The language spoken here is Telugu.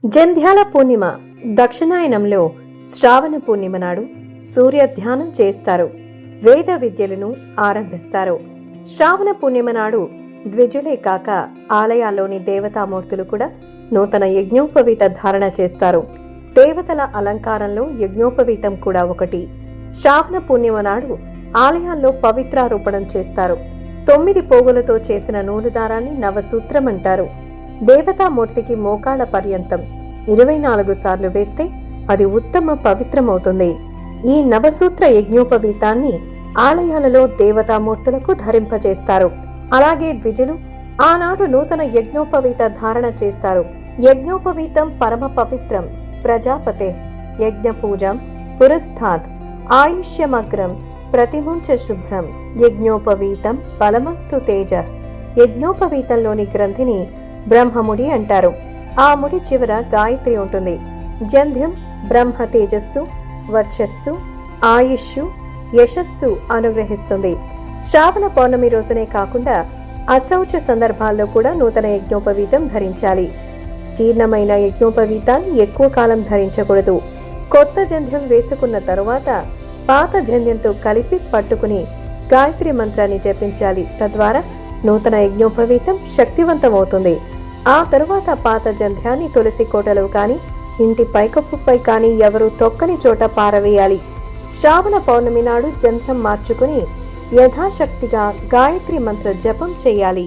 జంధ్యాల పూర్ణిమ దక్షిణాయనంలో శ్రావణ పూర్ణిమ నాడు సూర్య ధ్యానం చేస్తారు. వేద విద్యలను ఆరంభిస్తారు. శ్రావణ పూర్ణిమ నాడు ద్విజులే కాక ఆలయాల్లోని దేవతామూర్తులు కూడా నూతన యజ్ఞోపవీత ధారణ చేస్తారు. దేవతల అలంకారంలో యజ్ఞోపవీతం కూడా ఒకటి. శ్రావణ పూర్ణిమ నాడు ఆలయాల్లో పవిత్రారోపణం చేస్తారు. 9 పోగులతో చేసిన నూలు దారాన్ని నవసూత్రం అంటారు. దేవతామూర్తికి మోకాళ్ల పర్యంతం 24 సార్లు వేస్తే అది ఉత్తమ పవిత్రమవుతుంది. ఈ నవసూత్ర యజ్ఞోపవీతాన్ని ఆలయాలలో దేవతామూర్తులకు ధరింపజేస్తారు. అలాగే ద్విజులు ఆనాడు నూతన యజ్ఞోపవీత ధారణ చేస్తారు. యజ్ఞోపవీతం పరమ పవిత్రం. ప్రజాపతే యజ్ఞ పూజం పురస్థాత్ ఆయుష్యమగ్రం ప్రతిముంచ శుభ్రం యజ్ఞోపవీతం బలమస్తు తేజ. యజ్ఞోపవీతంలోని గ్రంథిని బ్రహ్మముడి అంటారు. ఆ ముడి చివర గాయత్రి ఉంటుంది. జంధ్యం బ్రహ్మ తేజస్సు, వర్చస్సు, ఆయుష్షు, యశస్సు అనుగ్రహిస్తుంది. శ్రావణ పౌర్ణమి రోజునే కాకుండా అశౌచ సందర్భాల్లో కూడా నూతన యజ్ఞోపవీతం ధరించాలి. జీర్ణమైన యజ్ఞోపవీతాన్ని ఎక్కువ కాలం ధరించకూడదు. కొత్త జంధ్యం వేసుకున్న తరువాత పాత జంధ్యంతో కలిపి పట్టుకుని గాయత్రి మంత్రాన్ని జపించాలి. తద్వారా నూతన యజ్ఞోపవీతం శక్తివంతమవుతుంది. ఆ తరువాత పాత జంధ్యాన్ని తులసి కోటలో కానీ ఇంటి పైకప్పుపై కానీ ఎవరు తొక్కని చోట పారవేయాలి. శ్రావణ పౌర్ణమి నాడు జంధ్యం మార్చుకుని యథాశక్తిగా గాయత్రి మంత్ర జపం చేయాలి.